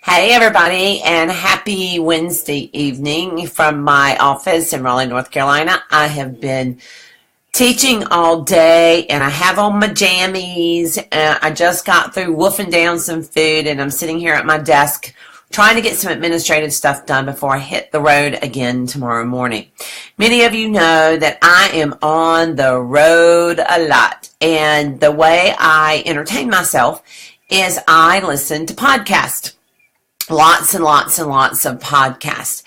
Hey, everybody, and happy Wednesday evening from my office in Raleigh, North Carolina. I have been teaching all day, and I have on my jammies. I just got through wolfing down some food, and I'm sitting here at my desk trying to get some administrative stuff done before I hit the road again tomorrow morning. Many of you know that I am on the road a lot, and the way I entertain myself is I listen to podcasts. Lots and lots and lots of podcasts.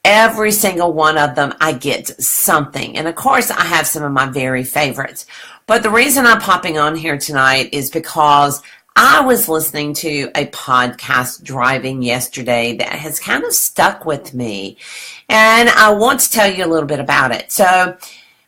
Every single one of them, I get something. And of course, I have some of my very favorites. But the reason I'm popping on here tonight is because I was listening to a podcast driving yesterday that has kind of stuck with me. And I want to tell you a little bit about it. So,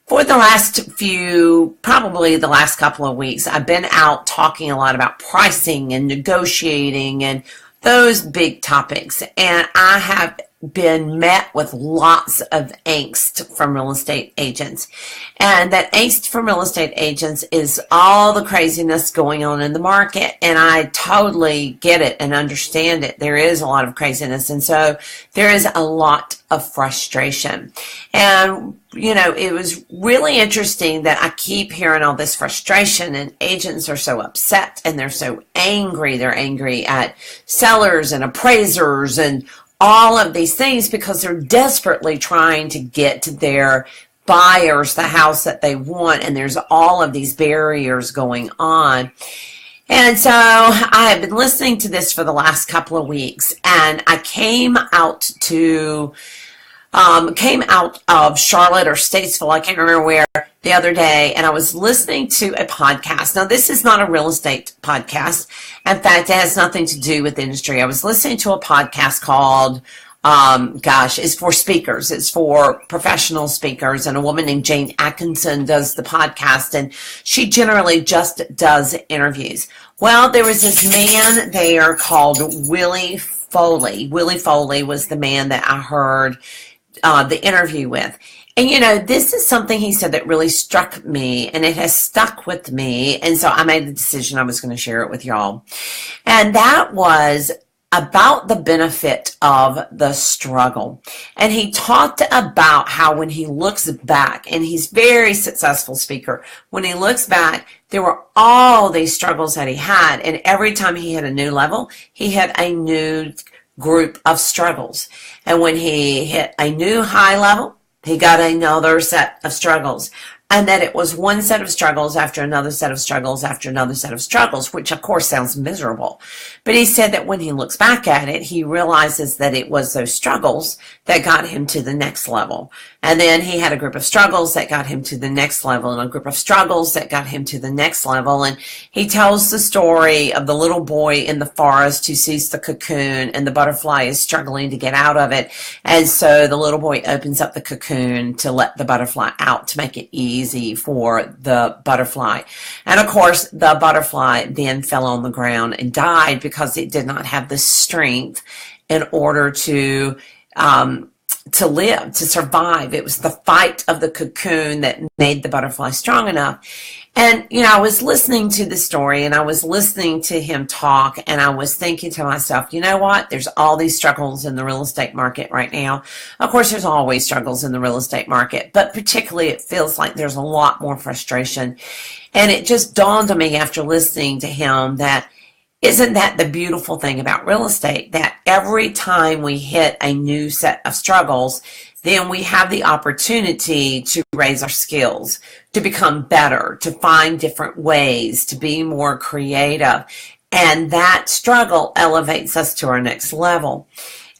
for the probably the last couple of weeks, I've been out talking a lot about pricing and negotiating and those big topics. And I have been met with lots of angst from real estate agents. And that angst from real estate agents is all the craziness going on in the market. And I totally get it and understand it. There is a lot of craziness. And so there is a lot of frustration. And it was really interesting that I keep hearing all this frustration, and agents are so upset and they're so angry. They're angry at sellers and appraisers and all of these things because they're desperately trying to get to their buyers the house that they want, and there's all of these barriers going on. And so I have been listening to this for the last couple of weeks, and I came out of Charlotte or Statesville, I can't remember where, the other day, and I was listening to a podcast. Now, this is not a real estate podcast. In fact, it has nothing to do with industry. I was listening to a podcast called, it's for speakers. It's for professional speakers, and a woman named Jane Atkinson does the podcast, and she generally just does interviews. Well, there was this man there called Willie Foley. Willie Foley was the man that I heard the interview with. And this is something he said that really struck me, and it has stuck with me. And so I made the decision I was going to share it with y'all. And that was about the benefit of the struggle. And he talked about how when he looks back, and he's a very successful speaker, when he looks back, there were all these struggles that he had. And every time he hit a new level, he had a new group of struggles. And when he hit a new high level, he got another set of struggles. And that it was one set of struggles after another set of struggles after another set of struggles, which of course sounds miserable. But he said that when he looks back at it, he realizes that it was those struggles that got him to the next level. And then he had a group of struggles that got him to the next level, and a group of struggles that got him to the next level. And he tells the story of the little boy in the forest who sees the cocoon, and the butterfly is struggling to get out of it. And so the little boy opens up the cocoon to let the butterfly out, to make it easy for the butterfly. And of course, the butterfly then fell on the ground and died because it did not have the strength in order to live, to survive. It was the fight of the cocoon that made the butterfly strong enough. And, I was listening to the story, and I was listening to him talk, and I was thinking to myself, you know what? There's all these struggles in the real estate market right now. Of course, there's always struggles in the real estate market, but particularly it feels like there's a lot more frustration. And it just dawned on me after listening to him that isn't that the beautiful thing about real estate? That every time we hit a new set of struggles, then we have the opportunity to raise our skills, to become better, to find different ways, to be more creative. And that struggle elevates us to our next level.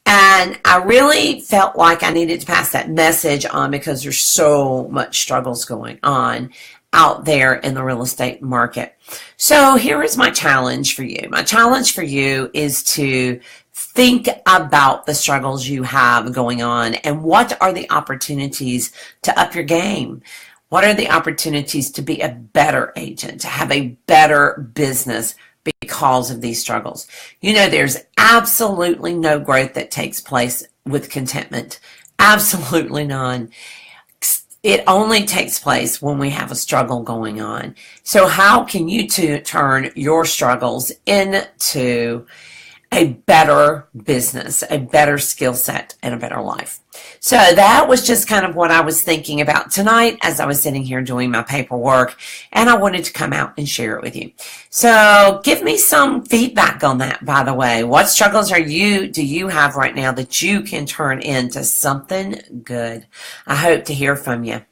And I really felt like I needed to pass that message on because there's so much struggles going on out there in the real estate market. So here is my challenge for you. My challenge for you is to think about the struggles you have going on, and what are the opportunities to up your game? What are the opportunities to be a better agent, to have a better business because of these struggles? There's absolutely no growth that takes place with contentment. Absolutely none. It only takes place when we have a struggle going on. So how can you turn your struggles into a better business, a better skill set, and a better life. So that was just kind of what I was thinking about tonight as I was sitting here doing my paperwork, and I wanted to come out and share it with you. So give me some feedback on that, by the way. What struggles do you have right now that you can turn into something good? I hope to hear from you.